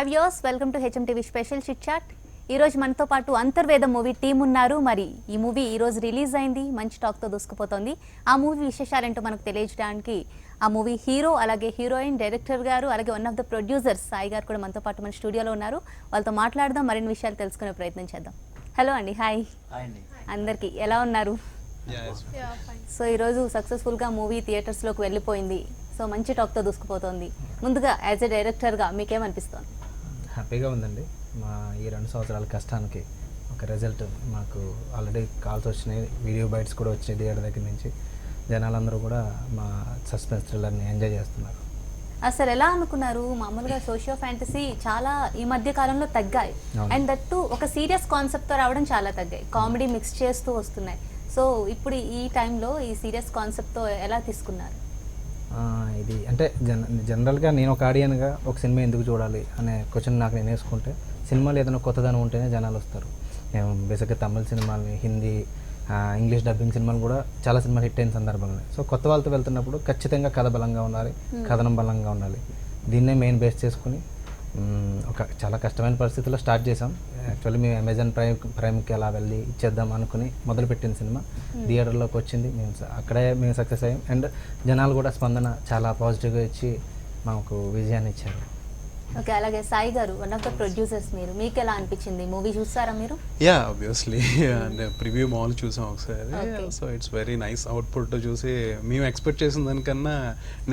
Hi viewers, welcome to HM TV special chit chat. ఈ రోజు మనతో పాటు అంతర్వేద మూవీ టీం ఉన్నారు. మరి ఈ మూవీ ఈ రోజు రిలీజ్ అయింది, మంచి టాక్తో దూసుకుపోతోంది. ఆ మూవీ విశేషాలేంటో మనకు తెలియజేయడానికి ఆ మూవీ హీరో, అలాగే హీరోయిన్, డైరెక్టర్ గారు, అలాగే one of the producers Sai గారు కూడా మనతో పాటు మన స్టూడియోలో ఉన్నారు. వాళ్ళతో మాట్లాడదాం, మరిన్ని విషయాలు తెలుసుకునే ప్రయత్నం చేద్దాం. హలో అండి. హాయ్ అందరికీ, ఎలా ఉన్నారు? సో ఈరోజు సక్సెస్ఫుల్గా మూవీ థియేటర్స్లోకి వెళ్ళిపోయింది. సో మంచి టాక్తో దూసుకుపోతుంది. ముందుగా యాజ్ ఎ డైరెక్టర్గా మీకేమనిపిస్తుంది? హ్యాపీగా ఉందండి. మా ఈ 2 సంవత్సరాల కష్టానికి ఒక రిజల్ట్ మాకు ఆల్రెడీ కాల్స్ వచ్చినాయి, వీడియో బైట్స్ కూడా వచ్చినాయి థియేటర్ దగ్గర నుంచి. జనాలందరూ కూడా మా సస్పెన్స్ థ్రిల్లర్ని ఎంజాయ్ చేస్తున్నారు. అసలు ఎలా అనుకున్నారు? మామూలుగా సోషియో ఫ్యాంటసీ చాలా ఈ మధ్య కాలంలో తగ్గాయి, అండ్ దట్టు ఒక సీరియస్ కాన్సెప్ట్తో రావడం చాలా తగ్గాయి, కామెడీ మిక్స్ చేస్తూ వస్తున్నాయి. సో ఇప్పుడు ఈ టైంలో ఈ సీరియస్ కాన్సెప్ట్తో ఎలా తీసుకున్నారు? ఇది అంటే జనరల్గా నేను ఒక ఆడియన్గా ఒక సినిమా ఎందుకు చూడాలి అనే క్వశ్చన్ నాకు నేను వేసుకుంటే, సినిమాలు ఏదైనా కొత్తదనం ఉంటేనే జనాలు వస్తారు. నేను బేసిక్గా తమిళ సినిమాలని, హిందీ, ఇంగ్లీష్ డబ్బింగ్ సినిమాలు కూడా చాలా సినిమాలు హిట్ అయిన సందర్భంలో. సో కొత్త వాళ్ళతో వెళ్తున్నప్పుడు ఖచ్చితంగా కథ బలంగా ఉండాలి, కథనం బలంగా ఉండాలి. దీన్నే మెయిన్ బేస్ చేసుకుని ఒక చాలా కష్టమైన పరిస్థితుల్లో స్టార్ట్ చేసాం. యాక్చువల్లీ మేము అమెజాన్ ప్రైమ్కి అలా వెళ్ళి ఇచ్చేద్దాం అనుకుని మొదలుపెట్టిన సినిమా థియేటర్లోకి వచ్చింది. అక్కడే మేము సక్సెస్ అయ్యాం, అండ్ జనాలు కూడా స్పందన చాలా పాజిటివ్గా ఇచ్చి మాకు విజయాన్ని ఇచ్చారు. ఓకే, అలాగే సాయి గారు, వన్ ఆఫ్ ద ప్రొడ్యూసర్స్ మీరు, మీకు ఎలా అనిపించింది? మూవీ చూసారా మీరు? యా, ఆబ్వియస్లీ ప్రివ్యూ మాల్ చూసాం ఒకసారి. So it's very nice output చూసి మేము ఎక్స్పెక్ట్ చేసిన దానికన్నా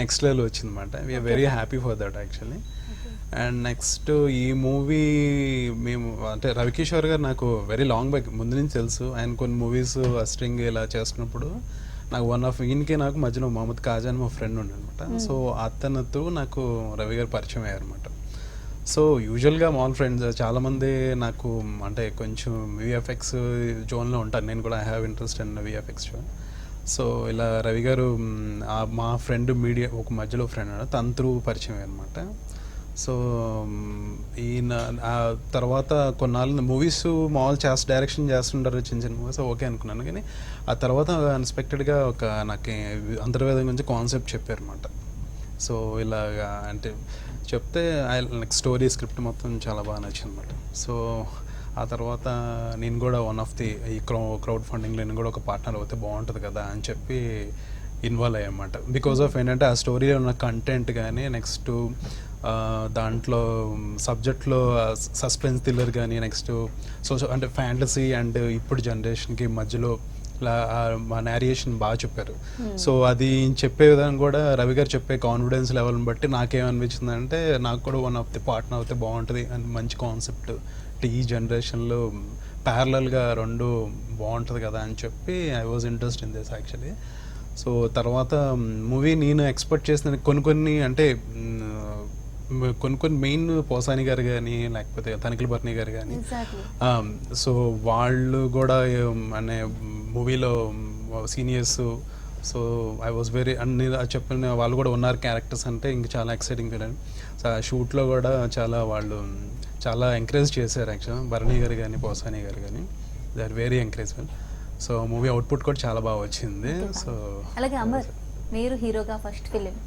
నెక్స్ట్ లెవెల్ వచ్చిందన్నమాట. We are very happy for that actually. And next ఈ మూవీ మేము అంటే రవికిషోర్ గారు నాకు వెరీ లాంగ్ బ్యాక్ ముందు నుంచి తెలుసు. ఆయన కొన్ని మూవీస్ అస్ట్రింగ్ ఇలా చేస్తున్నప్పుడు నాకు ఈయనకి నాకు మధ్యలో మహమ్మద్ కాజా అని మా ఫ్రెండ్ ఉండే అనమాట. సో అతనితో నాకు రవి గారు పరిచయం అయ్యారు అనమాట. సో యూజువల్గా మాల్ ఫ్రెండ్స్ చాలామంది నాకు అంటే కొంచెం విఎఫ్ఎక్స్ జోన్లో ఉంటాను. నేను కూడా I have interest in VFX zone. So ఇలా రవి గారు మా ఫ్రెండ్ మీడియా ఒక మధ్యలో ఫ్రెండ్ తన త్రూ పరిచయం అయ్యారు అనమాట. సో ఈయన ఆ తర్వాత కొన్నాళ్ళు మూవీస్ మామూలు డైరెక్షన్ చేస్తుంటారు చిన్న చిన్న మూవీస్, ఓకే అనుకున్నాను. కానీ ఆ తర్వాత అన్ఎక్స్పెక్టెడ్గా నాకు అంతర్వేదం గురించి కాన్సెప్ట్ చెప్పారు అనమాట. సో ఇలాగా అంటే చెప్తే నాకు స్టోరీ స్క్రిప్ట్ మొత్తం చాలా బాగా నచ్చింది అనమాట. సో ఆ తర్వాత నేను కూడా వన్ ఆఫ్ ది ఈ క్రౌడ్ ఫండింగ్లో నేను కూడా ఒక పార్ట్నర్ అవుతే బాగుంటుంది కదా అని చెప్పి ఇన్వాల్వ్ అయ్యన్నమాట. బికాస్ ఆఫ్ ఏంటంటే ఆ స్టోరీలో ఉన్న కంటెంట్ కానీ, నెక్స్ట్ దాంట్లో సబ్జెక్ట్లో సస్పెన్స్ థ్రిల్లర్ కానీ, నెక్స్ట్ అంటే ఫ్యాంటసీ అండ్ ఇప్పుడు జనరేషన్కి మధ్యలో మా నేరియేషన్ బాగా చెప్పారు. సో అది చెప్పే విధానం కూడా రవి గారు చెప్పే కాన్ఫిడెన్స్ లెవెల్ని బట్టి నాకేమనిపించింది అంటే నాకు కూడా వన్ ఆఫ్ ది పార్ట్నర్ అవుతే బాగుంటుంది అని మంచి కాన్సెప్ట్. ఈ జనరేషన్లో ప్యారలల్గా రెండు బాగుంటుంది కదా అని చెప్పి I was interest in this actually. So తర్వాత మూవీ నేను ఎక్స్పెక్ట్ చేసిన కొన్ని అంటే కొన్ని మెయిన్ పోసాని గారు కానీ, లేకపోతే తనిఖీల భరణి గారు కానీ, సో వాళ్ళు కూడా అనే మూవీలో seniors. So I was very అన్ని చెప్పిన వాళ్ళు కూడా ఉన్నారు క్యారెక్టర్స్ అంటే ఇంక చాలా ఎక్సైటింగ్ ఫీల్ అయింది. సో షూట్లో కూడా వాళ్ళు చాలా ఎంకరేజ్ చేశారు యాక్చువల్గా, భరణి గారు కానీ పోసాని గారు కానీ. They are very encouragement. So movie output కూడా చాలా బాగా వచ్చింది. సో అలాగే అమర్, మీరు హీరోగా ఫస్ట్ ఫిలిం,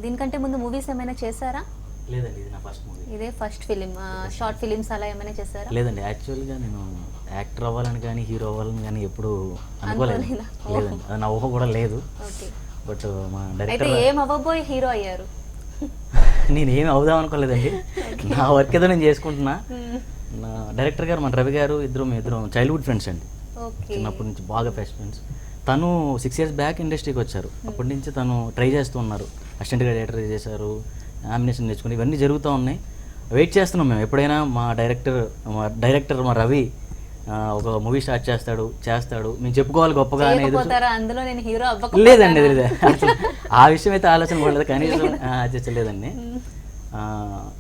దీనికంటే ముందు మూవీస్ ఏమైనా చేశారా? లేదండి, ఇది నా ఫస్ట్ మూవీ. ఇదే ఫస్ట్ ఫిలిం. షార్ట్ ఫిలిమ్స్ అలా ఏమైనా చేశారా? లేదండి, యాక్చువల్గా నేను యాక్టర్ అవ్వాలని కానీ హీరో అవ్వాలని కానీ ఎప్పుడు అనుకోలేదు. లేదండి, అది నా ఊహ కూడా లేదు. బట్ మా డైరెక్టర్ ఏం అవ్వబోయే హీరో అయ్యారు? నేను ఏమి అవుదాం అనుకోలేదండి, నా వర్క్ ఏదో నేను చేసుకుంటున్నా. నా డైరెక్టర్ గారు మన రవి గారు ఇద్దరం చైల్డ్హుడ్ ఫ్రెండ్స్ అండి, చిన్నప్పటి నుంచి బాగా బెస్ట్ ఫ్రెండ్స్. తను 6 years బ్యాక్ ఇండస్ట్రీకి వచ్చారు. అప్పటి నుంచి తను ట్రై చేస్తూ ఉన్నారు, అసిస్టెంట్గా డైరెక్టర్ చేశారు, నామినేషన్ తెచ్చుకుని ఇవన్నీ జరుగుతూ ఉన్నాయి. వెయిట్ చేస్తున్నాం మేము ఎప్పుడైనా మా డైరెక్టర్ మా రవి ఒక మూవీ స్టార్ట్ చేస్తాడు మేము చెప్పుకోవాలి గొప్పగా అనేది. లేదండి, ఆ విషయం అయితే ఆలోచన పడలేదు, కనీసం లేదండి.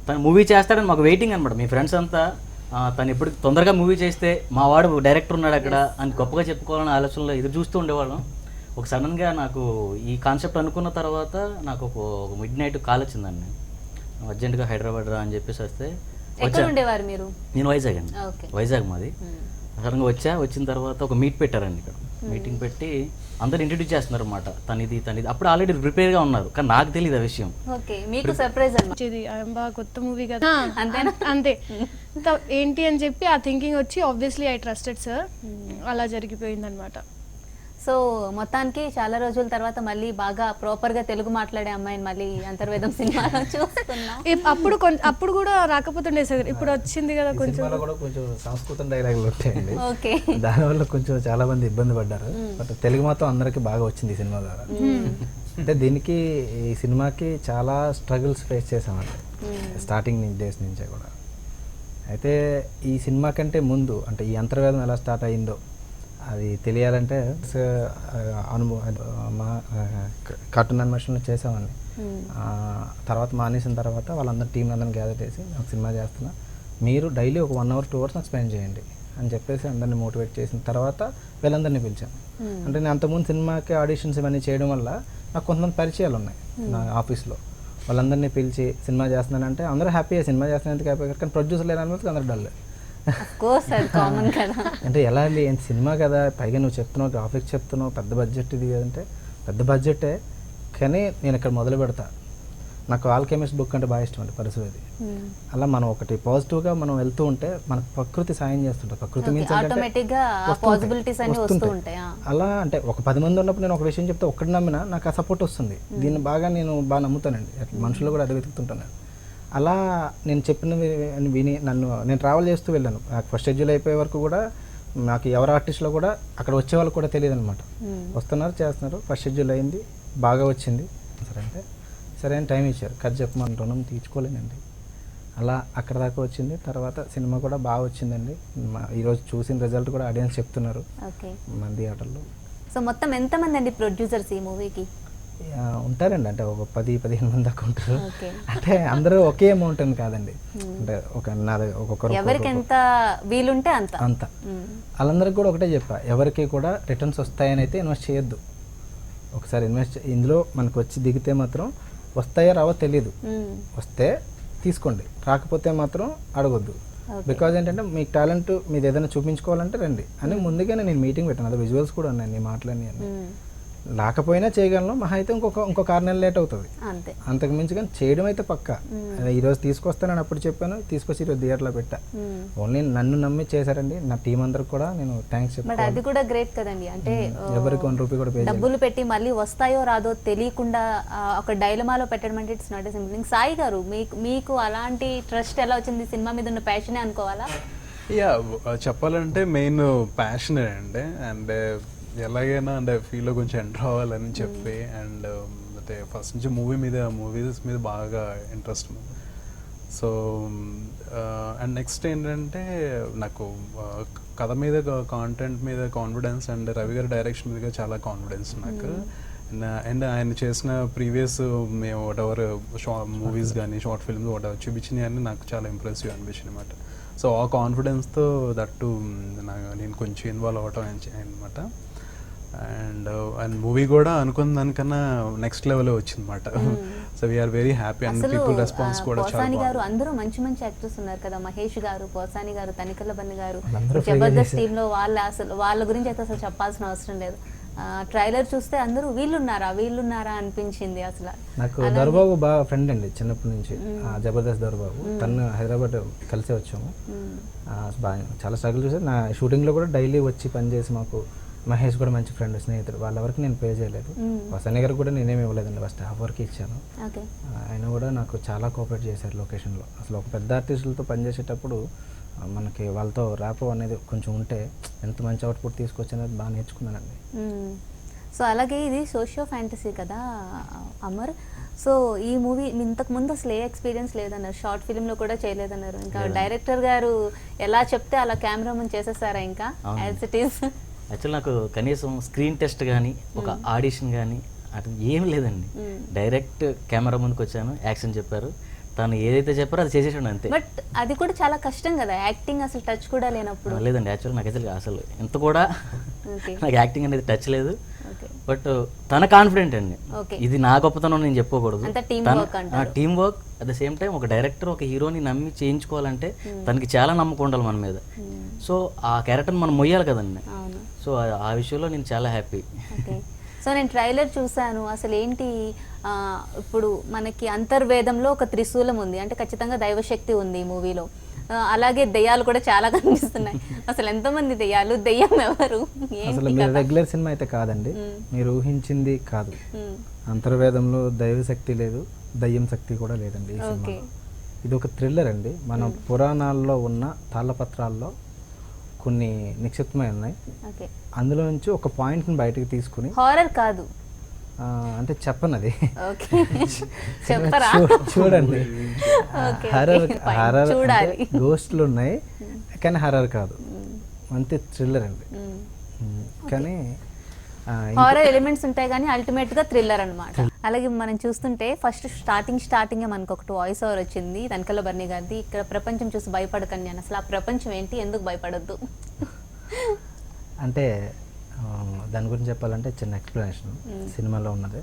తను మూవీ చేస్తాడని మాకు వెయిటింగ్ అనమాట. మీ ఫ్రెండ్స్ అంతా తను ఎప్పుడు తొందరగా మూవీ చేస్తే మా వాడు డైరెక్టర్ ఉన్నాడు అక్కడ అని గొప్పగా చెప్పుకోవాలని ఆలోచనలో ఎదురు చూస్తూ ఉండేవాళ్ళం. ఒక సడన్గా నాకు ఈ కాన్సెప్ట్ అనుకున్న తర్వాత నాకు ఒక మిడ్ నైట్ కాల్ వచ్చిందండి, అర్జెంటుగా హైదరాబాద్ రా అని చెప్పేసి వస్తే. మీరు? నేను వైజాగ్ అండి, వైజాగ్ మాది. సడన్గా వచ్చిన తర్వాత ఒక మీట్ పెట్టారండి ఇక్కడ మీటింగ్ పెట్టి అందరు ఇంట్రడ్యూస్ చేస్తున్నారు అనమాట, తనిది అప్పుడు ఆల్రెడీ ప్రిపేర్గా ఉన్నారు, కానీ నాకు తెలియదు ఆ విషయం. ఓకే, మీకు సర్ప్రైజ్ అన్నమాట. వచ్చేది బాగా కొత్త మూవీ కదా అంతే ఏంటి అని చెప్పి ఆ థింకింగ్ వచ్చి ఆబ్వియస్లీ ఐ ట్రస్టెడ్ సార్, అలా జరిగిపోయింది అనమాట. సో మొత్తానికి చాలా రోజుల తర్వాత మళ్ళీ బాగా ప్రాపర్ గా తెలుగు మాట్లాడే అమ్మాయిని మళ్ళీ అంతర్వేదం సినిమాలో చూస్తున్నాం. అప్పుడు కూడా రాకపోతుండే సార్, ఇప్పుడు వచ్చింది కదా కొంచెం. సినిమాలో కూడా కొంచెం సంస్కృతం డైలాగులు ఉంటాయండి, ఓకే, దానివల్ల కొంచెం చాలా మంది ఇబ్బంది పడ్డారు. బట్ తెలుగు మాత్రం అందరికీ బాగా వచ్చింది ఈ సినిమా ద్వారా. అంటే దీనికి ఈ సినిమాకి చాలా స్ట్రగుల్స్ ఫేస్ చేసామండి స్టార్టింగ్ డేస్ నుంచే కూడా. అయితే ఈ సినిమా కంటే ముందు అంటే ఈ అంతర్వేదం ఎలా స్టార్ట్ అయిందో అది తెలియాలంటే మా కార్టూన్ అనిమేషన్లో చేసామండి. తర్వాత మానేసిన తర్వాత వాళ్ళందరూ టీం అందరిని గ్యాదర్ చేసి నాకు సినిమా చేస్తున్నా, మీరు డైలీ ఒక 1 hour 2 hours నాకు స్పెండ్ చేయండి అని చెప్పేసి అందరినీ మోటివేట్ చేసిన తర్వాత వీళ్ళందరినీ పిలిచాను. అంటే నేను అంతకుముందు సినిమాకి ఆడిషన్స్ ఇవన్నీ చేయడం వల్ల నాకు కొంతమంది పరిచయాలు ఉన్నాయి నా ఆఫీస్లో. వాళ్ళందరినీ పిలిచి సినిమా చేస్తున్నానంటే అందరూ హ్యాపీగా సినిమా చేస్తున్నందుకు హ్యాపీ, కానీ ప్రొడ్యూసర్ లేదని అందరూ డల్. అంటే ఎలా అండి, సినిమా కదా, పైగా నువ్వు చెప్తున్నావు గ్రాఫిక్స్ చెప్తున్నావు, పెద్ద బడ్జెట్ ఇది అంటే పెద్ద బడ్జెటే, కానీ నేను ఇక్కడ మొదలు పెడతా. నాకు ఆల్కెమిస్ట్ బుక్ అంటే బాగా ఇష్టం అండి, పరశువేది. అలా మనం ఒకటి పాజిటివ్గా మనం వెళ్తూ ఉంటే మనకు ప్రకృతి సాయం చేస్తుంటుంది. ప్రకృతి మీన్స్ అలా అంటే ఒక 10 మంది ఉన్నప్పుడు నేను ఒక విషయం చెప్తే ఒక్కటి నమ్మినా నాకు ఆ సపోర్ట్ వస్తుంది. దీన్ని బాగా నేను బాగా నమ్ముతానండి, మనుషులు కూడా అది వెతుకుతుంటాను. అలా నేను చెప్పిన విని నేను ట్రావెల్ చేస్తూ వెళ్ళాను. నాకు ఫస్ట్ షెడ్యూల్ అయిపోయే వరకు కూడా నాకు ఎవరు ఆర్టిస్ట్లో కూడా అక్కడ వచ్చే వాళ్ళకి కూడా తెలియదు అనమాట. వస్తున్నారు చేస్తున్నారు, ఫస్ట్ షెడ్యూల్ అయింది, బాగా వచ్చింది. సరే అంటే సరే అని టైం ఇచ్చారు, ఖర్చు చెప్పమని రుణం తీర్చుకోలేనండి. అలా అక్కడ దాకా వచ్చింది. తర్వాత సినిమా కూడా బాగా వచ్చిందండి. ఈరోజు చూసిన రిజల్ట్ కూడా ఆడియన్స్ చెప్తున్నారు మంది ఆటల్లో. సో మొత్తం ఎంతమంది అండి ప్రొడ్యూసర్స్ ఈ మూవీకి? ఉంటారండి, అంటే ఒక 10-15 మంది దాకా ఉంటారు. అంటే అందరూ ఒకే అమౌంట్ అని కాదండి, అంటే ఒక్కొక్కరు ఎవరికి ఎంత వీలుంటే అంత. వాళ్ళందరికీ కూడా ఒకటే చెప్పా, ఎవరికి కూడా రిటర్న్స్ వస్తాయని అయితే ఇన్వెస్ట్ చేయొద్దు. ఒకసారి ఇన్వెస్ట్ ఇందులో మనకు వచ్చి దిగితే మాత్రం వస్తాయో రావో తెలియదు, వస్తే తీసుకోండి, రాకపోతే మాత్రం అడగొద్దు. బికాజ్ ఏంటంటే మీకు టాలెంట్ మీరు ఏదైనా చూపించుకోవాలంటే రండి అని ముందుగానే నేను మీటింగ్ పెట్టాను. అది విజువల్స్ కూడా ఉన్నాయి, నీ మాటలని రాకపోయినా చేయగలను, మహా అయితే ఇంకొక 6 నెలలు లేట్ అవుతుంది అంతకు మించి, కానీ చేయడం అయితే పక్కా. ఈరోజు తీసుకొస్తానని అప్పుడు చెప్పాను, తీసుకొచ్చి ఈరోజు థియేటర్లో పెట్టా. ఓన్లీ నన్ను నమ్మి చేశారండి, నా టీం అందరికి కూడా నేను థ్యాంక్స్ చెప్తాను. అది కూడా గ్రేట్ కదండి, అంటే ఎవరికి 1 రూపీ కూడా డబ్బులు పెట్టి మళ్ళీ వస్తాయో రాదో తెలియకుండా ఒక డైలమాలో పెట్టడం అంటే it's not a simple thing. Sai గారు, మీకు అలాంటి ట్రస్ట్ ఎలా వచ్చింది? సినిమా మీద ఉన్న ప్యాషనే అనుకోవాలా? చెప్పాలంటే మెయిన్ ప్యాషనే అండి, అండ్ ఎలాగైనా అంటే ఫీల్డ్లో కొంచెం ఎంటర్ అవ్వాలని చెప్పి, అండ్ అంటే ఫస్ట్ నుంచి మూవీస్ మీద బాగా ఇంట్రెస్ట్. సో అండ్ నెక్స్ట్ ఏంటంటే నాకు కథ మీద, కాంటెంట్ మీద కాన్ఫిడెన్స్, అండ్ రవి గారి డైరెక్షన్ మీద చాలా కాన్ఫిడెన్స్ నాకు. అండ్ ఆయన చేసిన ప్రీవియస్ మేము వాటెవర్ మూవీస్ కానీ షార్ట్ ఫిల్మ్స్ వాటెవర్ చూపించినవి అన్నీ నాకు చాలా ఇంప్రెసివ్ అనిపించింది అనమాట. సో ఆ కాన్ఫిడెన్స్తో దట్టు నేను కొంచెం ఇన్వాల్వ్ అవ్వటం అనమాట. అండ్ మూవీ కూడా అనుకున్న దానికన్నా నెక్స్ట్ లెవెల్ వచ్చిందన్నమాట. So we are very happy and people response కూడా చాలా గారు అందరూ మంచి యాక్టర్స్ ఉన్నారు కదా, మహేష్ గారు, పోసాని గారు, తనికల బన్ని గారు, జబర్దస్త్ టీమ్ లో వాళ్ళ గురించి అయితే అసలు చెప్పాల్సిన అవసరం లేదు. ట్రైలర్ చూస్తే అందరూ వీళ్ళున్నారా అనిపించింది. అసలు నాకు దొరబాబు బాగా ఫ్రెండ్ అండి చిన్నప్పటి నుంచి, జబర్దస్త్ దొరబాబు. తను హైదరాబాద్ కలిసి వచ్చాము, బాగా చాలా స్ట్రగుల్ చూసి నా షూటింగ్లో కూడా డైలీ వచ్చి పనిచేసి మాకు. మహేష్ కూడా మంచి ఫ్రెండ్, స్నేహితుడు. వాళ్ళ వరకు నేను పే చేయలేదు, వసని గారు కూడా నేనేమి ఇవ్వలేదండి, ఫస్ట్ హాఫ్ వరకు ఇచ్చాను. ఆయన కూడా నాకు చాలా కోఆపరేట్ చేశారు లొకేషన్లో. అసలు ఒక పెద్ద ఆర్టిస్టులతో పనిచేసేటప్పుడు మనకి వాళ్ళతో ర్యాపో అనేది కొంచెం ఉంటే ఎంత మంచి అవుట్పుట్ తీసుకొచ్చినది బాగా నేర్చుకున్నానండి. సో అలాగే ఇది సోషియో ఫ్యాంటసీ కదా అమర్. సో ఈ మూవీ ఇంతకు ముందు అసలు ఏ ఎక్స్పీరియన్స్ లేదన్నారు, షార్ట్ ఫిల్మ్లో కూడా చేయలేదన్నారు. ఇంకా డైరెక్టర్ గారు ఎలా చెప్తే అలా కెమెరామన్ చేసేసారా ఇంకా యాజ్ ఇట్ ఈస్? యాక్చువల్ నాకు కనీసం స్క్రీన్ టెస్ట్ కానీ ఒక ఆడిషన్ కానీ అటు ఏం లేదండి. డైరెక్ట్ కెమెరా ముందుకు వచ్చాను, యాక్షన్ చెప్పారు, తను ఏదైతే చెప్పారో అది చేసేసాడు అంతే. బట్ అది కూడా చాలా కష్టం కదా, యాక్టింగ్ అసలు టచ్ కూడా లేనప్పుడు. లేదండి, యాక్చువల్ నాకు అసలు ఎంత కూడా నాకు యాక్టింగ్ అనేది టచ్ లేదు. ఓకే బట్ తన కాన్ఫిడెంట్ అండి. ఓకే. ఇది నా గొప్పతనం నేను చెప్పుకోకూడదు. అంతా team work అంటారు. Team work at the same time ఒక డైరెక్టర్ ఒక హీరోని నమ్మి చేయించుకోవాలంటే తనకి చాలా నమ్మకం ఉండాలి మన మీద. సో ఆ క్యారెక్టర్ మనం మొయ్యాలి కదండి. అవును. సో ఆ విషయంలో నేను చాలా హ్యాపీ. ఓకే. సో నేను ట్రైలర్ చూశాను. అసలు ఏంటి ఇప్పుడు మనకి అంతర్వేదంలో ఒక త్రిశూలం ఉంది, అంటే ఖచ్చితంగా దైవశక్తి ఉంది ఈ మూవీలో. అలాగే దెయ్యాలు కూడా చాలా కనిపిస్తున్నాయి. అసలు ఎంతమంది దెయ్యాలు, దెయ్యం ఎవరు, అసలు మీరు రెగ్యులర్ సినిమా అయితే కాదండి, మీరు ఊహించింది కాదు. అంతర్వేదంలో దైవ శక్తి లేదు, దయ్యం శక్తి కూడా లేదండి ఈ సినిమాలో. ఇది ఒక థ్రిల్లర్ అండి. మన పురాణాల్లో ఉన్న తాళపత్రాల్లో కొన్ని నిక్షిప్తమై ఉన్నాయి. అందులో నుంచి ఒక పాయింట్ని బయటకు తీసుకుని, హారర్ కాదు అంటే చెప్పనది చెప్పరా? చూడండి. హర్రర్ గోస్ట్లు ఉన్నాయి కానీ హర్రర్ కాదు, అంతే థ్రిల్లర్ అండి. కానీ హారర్ ఎలిమెంట్స్ ఉంటాయి కానీ అల్టిమేట్ గా థ్రిల్లర్ అన్నమాట. అలాగే మనం చూస్తుంటే ఫస్ట్ స్టార్టింగ్ మనకు ఒకటి వాయిస్ ఓవర్ వచ్చింది తనకల్ల బర్ని గారిది, ఇక్కడ ప్రపంచం చూసి భయపడకండి అని. అసలు ఆ ప్రపంచం ఏంటి, ఎందుకు భయపడొద్దు? అంటే దాని గురించి చెప్పాలంటే చిన్న ఎక్స్ప్లెనేషన్ సినిమాలో ఉన్నది.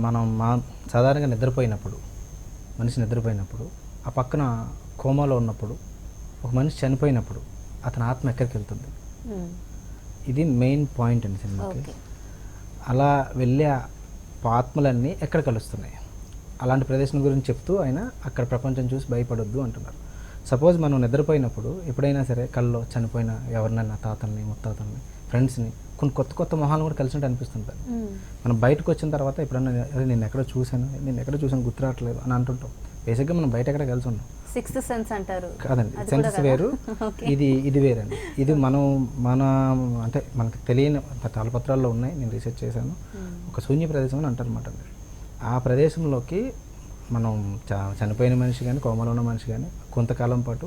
మనం సాధారణంగా మనిషి నిద్రపోయినప్పుడు ఆ పక్కన కోమాలో ఉన్నప్పుడు, ఒక మనిషి చనిపోయినప్పుడు అతని ఆత్మ ఎక్కడికి వెళ్తుంది, ఇది మెయిన్ పాయింట్ అండి సినిమాకి. అలా వెళ్ళే ఆత్మలన్నీ ఎక్కడ కలుస్తున్నాయి, అలాంటి ప్రదేశం గురించి చెప్తూ ఆయన అక్కడ ప్రపంచం చూసి భయపడొద్దు అంటున్నారు. సపోజ్ మనం నిద్రపోయినప్పుడు ఎప్పుడైనా సరే కల్లో చనిపోయిన ఎవరినైనా తాతల్ని, ముత్తాతల్ని, ఫ్రెండ్స్ని, కొన్ని కొత్త మొహాలను కూడా కలిసినట్టు అనిపిస్తుంటారు. మనం బయటకు వచ్చిన తర్వాత ఎప్పుడన్నా నేను ఎక్కడో చూసాను గుర్తురావట్లేదు అని అంటుంటాం. బేసిక్గా మనం బయట ఎక్కడ కలిసి ఉన్నాం. సిక్స్త్ సెన్స్ అంటారు కాదండి, సెన్స్ వేరు, ఇది వేరండి. ఇది మన అంటే మనకు తెలియని తాళపత్రాల్లో ఉన్నాయి, నేను రీసెర్చ్ చేశాను. ఒక శూన్య ప్రదేశం అని అంటారు అన్నమాట. ఆ ప్రదేశంలోకి మనం చనిపోయిన మనిషి కానీ, కోమలో ఉన్న మనిషి కానీ కొంతకాలం పాటు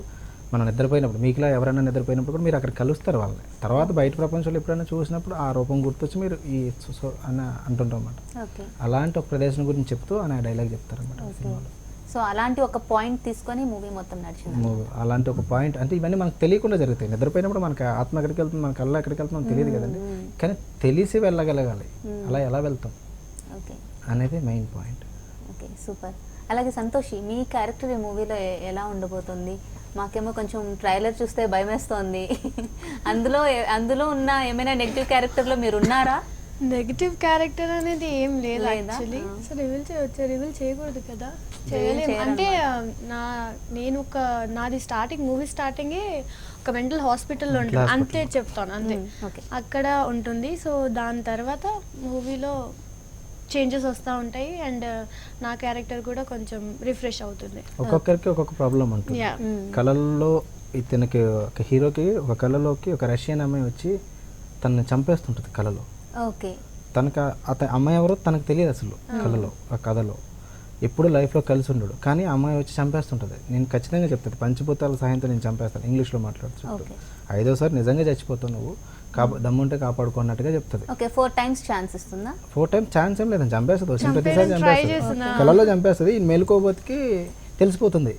మనం నిద్రపోయినప్పుడు, మీకులా ఎవరైనా నిద్రపోయినప్పుడు కూడా మీరు అక్కడ కలుస్తారు వాళ్ళని. తర్వాత బయట ప్రపంచంలో ఎప్పుడైనా చూసినప్పుడు ఆ రూపం గుర్తొచ్చి మీరు ఈ అని అంటుంటాం అన్నమాట. అలాంటి ఒక ప్రదేశం గురించి చెప్తూ ఆయన డైలాగ్ చెప్తారన్నమాట సినిమాలో. సో అలాంటి ఒక పాయింట్ తీసుకొని మూవీ మొత్తం నడిచింది. అలాంటి ఒక పాయింట్ అంటే ఇవన్నీ మనకు తెలియకుండా జరుగుతాయి. నిద్రపోయినప్పుడు మనకి ఆత్మ ఎక్కడికి వెళ్తుంది, మన కళ్ళ ఎక్కడికి వెళ్తుంది మనకు తెలియదు కదండి. కానీ తెలిసి వెళ్ళగలగాలి, అలా ఎలా వెళ్తాం అనేది మెయిన్ పాయింట్. Okay, super. అలాగే సంతోషి, మీ క్యారెక్టర్ ఈ మూవీలో ఎలా ఉండబోతుంది? మాకేమో కొంచెం ట్రైలర్ చూస్తే భయం వేస్తోంది. అందులో ఉన్న ఏమైనా నెగిటివ్ క్యారెక్టర్లో మీరు ఉన్నారా? నెగిటివ్ క్యారెక్టర్ అనేది ఏం లేదు యాక్చువల్లీ. సో రివీల్ చేయకూడదు కదా, చేయలేము. అంటే మూవీ స్టార్టింగే ఒక మెంటల్ హాస్పిటల్లో ఉంటుంది, అంతే చెప్తాను, అంతే. అక్కడ ఉంటుంది. సో దాని తర్వాత మూవీలో చేంజెస్ వస్తూ ఉంటాయి అండ్ నా క్యారెక్టర్ కూడా కొంచెం రిఫ్రెష్ అవుతుంది. ఒక్కొక్కరికి ఒక్కొక్క ప్రాబ్లం ఉంటుంది. కళల్లో ఇతనికి ఒక హీరోకి ఒక కళలోకి ఒక రష్యన్ అమ్మాయి వచ్చి తనని చంపేస్తుంటుంది కళలో. ఓకే. తనకు అమ్మాయి ఎవరో తనకు తెలియదు అసలు కళలో, ఆ కథలో ఎప్పుడు లైఫ్లో కలిసి ఉండడు. కానీ అమ్మాయి వచ్చి చంపేస్తుంటుంది. నేను ఖచ్చితంగా చెప్తాను, పంచభూతాల సహాయంతో నేను చంపేస్తాను, ఇంగ్లీష్లో మాట్లాడుతూ. 5వసారి నిజంగా చచ్చిపోతావు నువ్వు, దమ్ముంటే కాపాడుకున్నట్టుగా చెప్తుంది. 4 times ఛాన్స్ ఇస్తుందా? 4 times ఛాన్స్ ఏం లేదండి, చంపేస్తుంది. వచ్చిన ప్రతిసారి చంపేస్తుంది, కళలో చంపేస్తుంది. మెలుకోబోతుకి తెలిసిపోతుంది.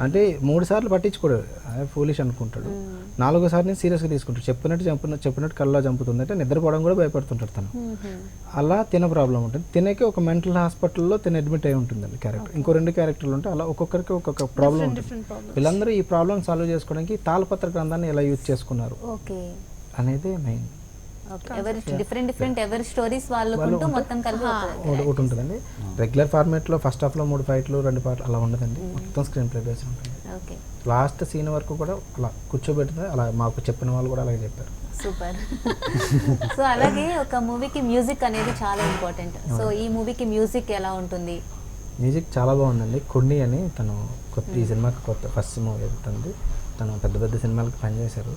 అంటే 3 సార్లు పట్టించుకోడు, ఫూలిష్ అనుకుంటాడు. 4వ సారి నేను సీరియస్గా తీసుకుంటాడు. చెప్పినట్టు కళ్ళలో చంపుతుంది అంటే నిద్రపోవడం కూడా భయపడుతుంటాడు తను. అలా తిన ప్రాబ్లం ఉంటుంది. తినకి ఒక మెంటల్ హాస్పిటల్లో తిన అడ్మిట్ అయి ఉంటుందండి క్యారెక్టర్. ఇంకో 2 క్యారెక్టర్లు ఉంటాయి. అలా ఒక్కొక్కరికి ఒక్కొక్క ప్రాబ్లం ఉంటుంది. వీళ్ళందరూ ఈ ప్రాబ్లం సాల్వ్ చేసుకోవడానికి తాళపత్ర గ్రంథాన్ని ఎలా యూజ్ చేసుకున్నారు అనేది మెయిన్. ఎవరి స్టోరీస్ వాళ్ళకుంటూ మొత్తం కలిపి ఒకటి ఉంటుందండి. రెగ్యులర్ ఫార్మేట్లో ఫస్ట్ హాఫ్లో 3 ఫైట్లు 2 పాటలు అలా ఉండదండి, మొత్తం స్క్రీన్ ప్లే బేస్ ఉంటుంది. లాస్ట్ సీన్ వరకు కూడా అలా కూర్చోబెడుతుంది. అలా మాకు చెప్పిన వాళ్ళు కూడా అలాగే చెప్పారు. సూపర్. సో అలాగే ఒక మూవీకి మ్యూజిక్ అనేది చాలా ఇంపార్టెంట్. సో ఈ మూవీకి మ్యూజిక్ ఎలా ఉంటుంది? మ్యూజిక్ చాలా బాగుందండి. కొన్ని అని తను ఈ సినిమాకి ఫస్ట్ మూవీ అవుతుంది. తను పెద్ద సినిమాలకు పనిచేశారు.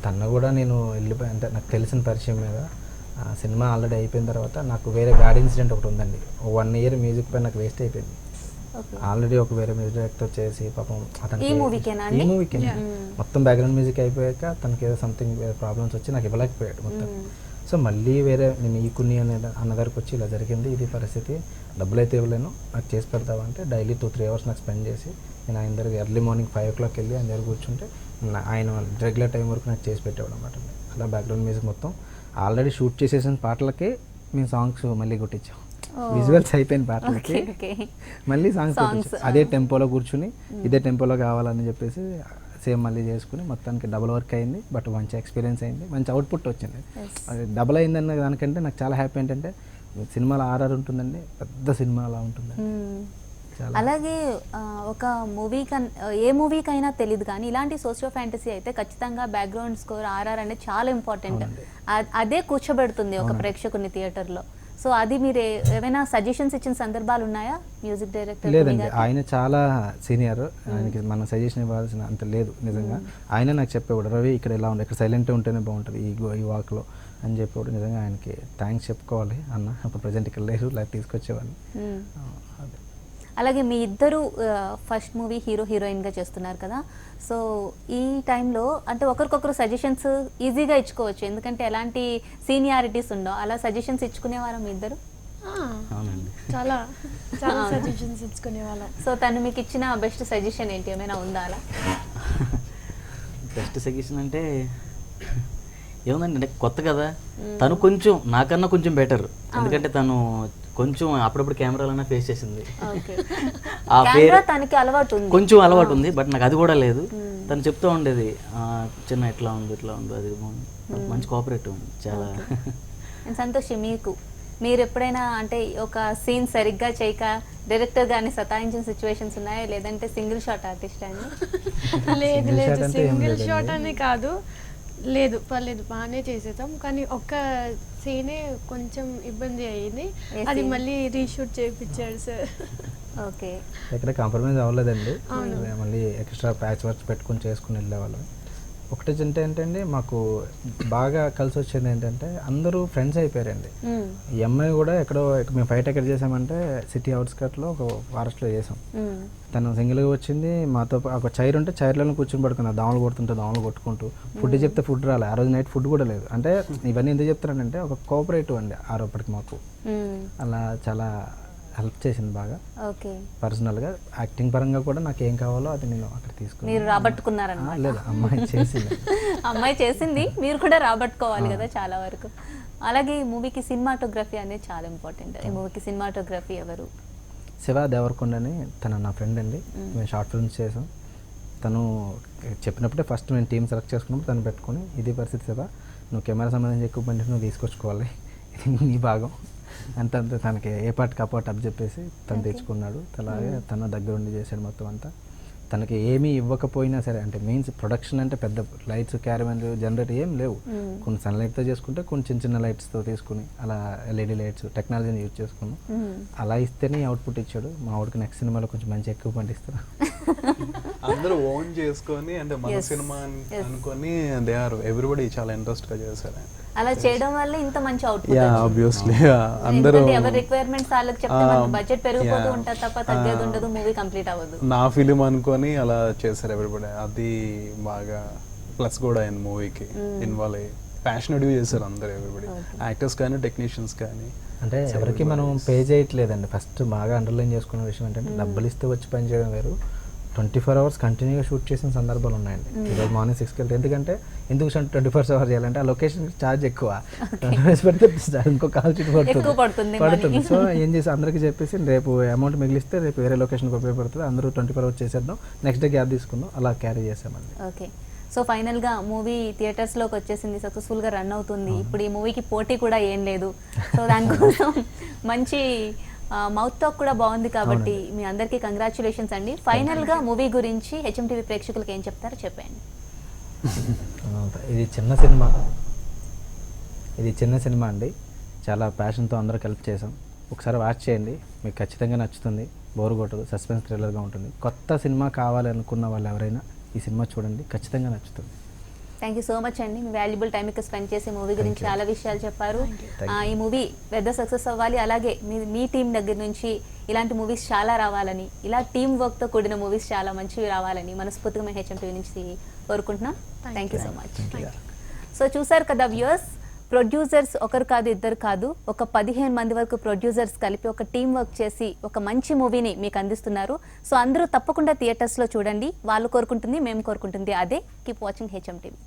తను కూడా నేను వెళ్ళిపోయి అంటే నాకు తెలిసిన పరిచయం మీద సినిమా ఆల్రెడీ అయిపోయిన తర్వాత నాకు వేరే బ్యాడ్ ఇన్సిడెంట్ ఒకటి ఉందండి. 1 year మ్యూజిక్ పై నాకు వేస్ట్ అయిపోయింది. ఆల్రెడీ ఒక వేరే మ్యూజిక్ డైరెక్టర్ చేసి పాపం అతనికి ఈ మూవీకి మొత్తం బ్యాక్గ్రౌండ్ మ్యూజిక్ అయిపోయాక తనకి ఏదో సంథింగ్ ప్రాబ్లమ్స్ వచ్చి నాకు ఇవ్వలేకపోయాడు మొత్తం. సో మళ్ళీ వేరే నేను ఈ కొన్ని అన్న దగ్గరకు వచ్చి ఇలా జరిగింది, ఇది పరిస్థితి, డబ్బులు అయితే ఇవ్వలేను, నాకు చేసి పెడతావంటే డైలీ 2-3 hours నాకు స్పెండ్ చేసి నేను ఆయన దగ్గర ఎర్లీ మార్నింగ్ 5 o'clock వెళ్ళి ఆయన దగ్గర కూర్చుంటే ఆయన రెగ్యులర్ టైం వరకు నాకు చేసి పెట్టేవాడు అనమాట. అలా బ్యాక్గ్రౌండ్ మ్యూజిక్ మొత్తం ఆల్రెడీ షూట్ చేసేసిన పాటలకే మేము సాంగ్స్ మళ్ళీ కొట్టించాం. విజువల్స్ అయిపోయిన పాటలకి ఓకే మళ్ళీ సాంగ్స్ అదే టెంపోలో కూర్చుని ఇదే టెంపోలో కావాలని చెప్పేసి సేమ్ మళ్ళీ చేసుకుని మొత్తానికి డబుల్ వర్క్ అయింది. బట్ మంచి ఎక్స్పీరియన్స్ అయింది, మంచి అవుట్పుట్ వచ్చింది. అది డబుల్ అయిందన్న దానికంటే నాకు చాలా హ్యాపీ ఏంటంటే సినిమాలో ఆర్ఆర్ ఉంటుందండి, పెద్ద సినిమా అలా ఉంటుంది. అలాగే ఒక మూవీ ఏ మూవీకైనా తెలియదు కానీ ఇలాంటి సోషియో ఫ్యాంటసీ అయితే ఖచ్చితంగా బ్యాక్గ్రౌండ్ స్కోర్ ఆర్ఆర్ అనేది చాలా ఇంపార్టెంట్. అదే కూర్చోబెడుతుంది ఒక ప్రేక్షకుని థియేటర్లో. సో అది మీరు ఏమైనా సజెషన్స్ ఇచ్చిన సందర్భాలు ఉన్నాయా మ్యూజిక్ డైరెక్టర్? లేదండి, ఆయన చాలా సీనియర్, ఆయనకి మనం సజెషన్ ఇవ్వాల్సిన అంత లేదు నిజంగా. ఆయన నాకు చెప్పేవాడు, రవి ఇక్కడ ఇలా ఉండే, ఇక్కడ సైలెంట్ ఉంటేనే బాగుంటుంది ఈ వాక్లో అని చెప్పేవాడు. నిజంగా ఆయనకి థ్యాంక్స్ చెప్పుకోవాలి అన్న. అప్పుడు ప్రజెంట్ ఇక్కడ లేరు, లైఫ్ తీసుకొచ్చేవాళ్ళు. అలాగే మీ ఇద్దరు ఫస్ట్ మూవీ హీరో హీరోయిన్గా చేస్తున్నారు కదా, సో ఈ టైంలో అంటే ఒకరికొకరు సజెషన్స్ ఈజీగా ఇచ్చుకోవచ్చు ఎందుకంటే ఎలాంటి సీనియారిటీస్ ఉండవు. అలా సజెషన్స్ ఇచ్చుకునేవారా మీ ఇద్దరు? చాలా చాలా సజెషన్స్ ఇచ్చుకునే వాళ్ళం. సో తను మీకు ఇచ్చిన బెస్ట్ సజెషన్ ఏంటి, ఏమైనా ఉందా అలా? బెస్ట్ సజెషన్ అంటే ఏముందండి, అంటే కొత్త కదా, తను కొంచెం నాకన్నా కొంచెం బెటర్. ఎందుకంటే తను కొంచెం అప్పుడప్పుడు కెమెరాలన్నా ఫేస్ చేసింది. ఆ పేరు తనకి అలవాటు ఉంది, కొంచెం అలవాటు ఉంది, బట్ నాకు అది కూడా లేదు. తను చెప్తూ ఉండేది చిన్న ఇట్లా ఉంది ఇట్లా ఉంది, అది మంచి కోఆపరేటివ్ ఉంది చాలా. సంతోషి, మీరు ఎప్పుడైనా అంటే ఒక సీన్ సరిగ్గా చేయక డైరెక్టర్ గారిని సతాయించిన సిచ్యువేషన్స్ ఉన్నాయా, లేదంటే సింగిల్ షాట్ ఆర్టిస్ట్ అండి? లేదు లేదు, సింగిల్ షాట్ అని కాదు, లేదు పర్లేదు బాగానే చేసేద్దాం. కానీ ఒక్క సీనే కొంచెం ఇబ్బంది అయ్యింది, అది మళ్ళీ రీషూట్ చేయించాడు సార్. ఓకే, ఎక్కడ కాంప్రమైజ్ అవ్వలేదండి, మళ్ళీ ఎక్స్ట్రా ప్యాచ్ వర్క్స్ పెట్టుకుని చేసుకుని వెళ్ళేవాళ్ళం. ఒకటి ఏంటంటే మాకు బాగా కలిసి వచ్చింది ఏంటంటే అందరూ ఫ్రెండ్స్ అయిపోయారండి. ఈ అమ్మాయి కూడా ఎక్కడో మేము ఫైట్ ఎక్కడ చేసామంటే సిటీ అవుట్స్కట్లో ఒక ఫారెస్ట్లో చేసాం. తను సింగిల్గా వచ్చింది, మాతో ఒక చైర్ ఉంటే చైర్లలో కూర్చొని పడుకున్నా, దోమలు కొడుతుంటే దోమలు కొట్టుకుంటూ. ఫుడ్ చెప్తే ఫుడ్ రాలే, ఆ రోజు నైట్ ఫుడ్ కూడా లేదు. అంటే ఇవన్నీ ఎందుకు చెప్తానంటే ఒక కోఆపరేటివ్ అండి ఆ రోజుకి మాకు. అలా చాలా హెల్ప్ చేసింది బాగా. ఓకే, పర్సనల్గా యాక్టింగ్ పరంగా కూడా నాకు ఏం కావాలో అది నేను అక్కడ తీసుకున్నాను. మీరు రాబట్టుకున్నారన్నమాట? లేదు, అమ్మాయి చేసింది. అమ్మాయి చేసింది, మీరు కూడా రాబట్టుకోవాలి కదా చాలా వరకు. అలాగే ఈ మూవీకి సినిమాటోగ్రఫీ అనేది చాలా ఇంపార్టెంట్. ఈ మూవీకి సినిమాటోగ్రఫీ ఎవరు? శివ దేవరకొండ అని, తను నా ఫ్రెండ్ అండి. మేము షార్ట్ ఫిల్మ్స్ చేసాం. తను చెప్పినప్పుడే ఫస్ట్ నేను టీం సెలెక్ట్ చేసుకున్నప్పుడు తను పెట్టుకుని, ఇది పరిస్థితి శివ, నువ్వు కెమెరా సంబంధించి ఎక్విప్మెంట్ నువ్వు తీసుకొచ్చుకోవాలి, ఇది నీ భాగం అంత తనకి ఏ పార్ట్కి ఆ పార్ట్ అప్ చెప్పేసి తను తెచ్చుకున్నాడు. అలాగే తన దగ్గరుండి చేశాడు మొత్తం అంతా. తనకి ఏమీ ఇవ్వకపోయినా సరే, అంటే మీన్స్ ప్రొడక్షన్ అంటే పెద్ద లైట్స్, క్యారమెన్లు, జనరేటర్ ఏం లేవు. కొన్ని సన్లైట్తో చేసుకుంటే కొన్ని చిన్న చిన్న లైట్స్తో తీసుకుని అలా ఎల్ఈడి లైట్స్ టెక్నాలజీని యూజ్ చేసుకున్నాం. అలా ఇస్తేనే అవుట్పుట్ ఇచ్చాడు. మా వాడికి నెక్స్ట్ సినిమాలో కొంచెం మంచి ఎక్విప్మెంట్ ఇస్తారు. అందరూ ఓన్ చేసుకొని అంటే మన సినిమా అనుకొని దే ఆర్ ఎవ్రీబడి చాలా ఇంట్రెస్ట్గా చేశారు. అలా చేయడం వల్ల ఇంత మంచి అవుట్పుట్. ఆబ్వియస్లీ అందరూ ఎవరి రిక్వైర్మెంట్స్ వాళ్ళకి చెప్తే మనకి బడ్జెట్ పెరిగిపోతూ ఉంటుంది తప్ప తగ్గేది ఉండదు, మూవీ కంప్లీట్ అవ్వదు. నా ఫిలిం అనుకొని అలా చేశారు ఎవ్రీబడి. అది బాగా ప్లస్ కూడా అయింది మూవీకి. ఇన్వాల్వ్ అయ్యి ప్యాషనెట్గా చేశారు అందరు ఎవ్రీబడి, యాక్టర్స్ కానీ టెక్నీషియన్స్ కానీ. అంటే ఎవరికి మనం పే చేయట్లేదండి. ఫస్ట్ బాగా అండర్లైన్ చేసుకున్న విషయం ఏంటంటే డబ్బులు ఇస్తే వచ్చి పని చేయడం వేరు, 24 hours కంటిన్యూగా షూట్ చేసిన సందర్భాలు ఉన్నాయండి. ఈరోజు మార్నింగ్ 6కి వెళ్తే ఎందుకు 24 hours చేయాలంటే ఆ లొకేషన్ ఛార్జ్ ఎక్కువ, 20 hours పెడితే ఇంకో కాల్ షీట్ పడుతుంది. సో ఏం చేసి అందరికీ చెప్పేసి రేపు అమౌంట్ మిగిలిస్తే రేపు వేరే లొకేషన్కి ఉపయోగపడుతుంది, అందరూ 24 hours చేసేద్దాం, నెక్స్ట్ డే గ్యాప్ తీసుకుందాం, అలా క్యారీ చేసామండి. ఓకే, సో ఫైనల్గా మూవీ థియేటర్స్లోకి వచ్చేసింది, సక్సెస్ఫుల్గా రన్ అవుతుంది. ఇప్పుడు ఈ మూవీకి పోటీ కూడా ఏం లేదు. సో దానికోసం మంచి మౌత్ టాక్ కూడా బాగుంది కాబట్టి మీ అందరికీ కంగ్రాచులేషన్స్ అండి. ఫైనల్గా మూవీ గురించి హెచ్ఎంటీవీ ప్రేక్షకులకు ఏం చెప్తారో చెప్పండి. ఇది చిన్న సినిమా అండి, చాలా ప్యాషన్తో అందరూ కలిపి చేసాం. ఒకసారి వాచ్ చేయండి, మీకు ఖచ్చితంగా నచ్చుతుంది, బోర్ కొట్టదు, సస్పెన్స్ థ్రిల్లర్గా ఉంటుంది. కొత్త సినిమా కావాలి అనుకున్న వాళ్ళు ఎవరైనా ఈ సినిమా చూడండి, ఖచ్చితంగా నచ్చుతుంది. థ్యాంక్ యూ సో మచ్ అండి, మీ వాల్యుబుల్ టైం ఇక్కడ స్పెండ్ చేసి మూవీ గురించి చాలా విషయాలు చెప్పారు. ఈ మూవీ పెద్ద సక్సెస్ అవ్వాలి, అలాగే మీ టీం దగ్గర నుంచి ఇలాంటి మూవీస్ చాలా రావాలని, ఇలా టీమ్ వర్క్తో కూడిన మూవీస్ చాలా మంచివి రావాలని మనస్ఫూర్తిగా మేము హెచ్ఎంటీవీ నుంచి కోరుకుంటున్నాం. Thank you so much. So చూసారు కదా వ్యూయర్స్, ప్రొడ్యూసర్స్ ఒకరు కాదు ఇద్దరు కాదు, ఒక 15 మంది వరకు ప్రొడ్యూసర్స్ కలిపి ఒక టీం వర్క్ చేసి ఒక మంచి మూవీని మీకు అందిస్తున్నారు. సో అందరూ తప్పకుండా థియేటర్స్లో చూడండి, వాళ్ళు కోరుకుంటుంది మేము కోరుకుంటుంది అదే. Keep watching HMTV.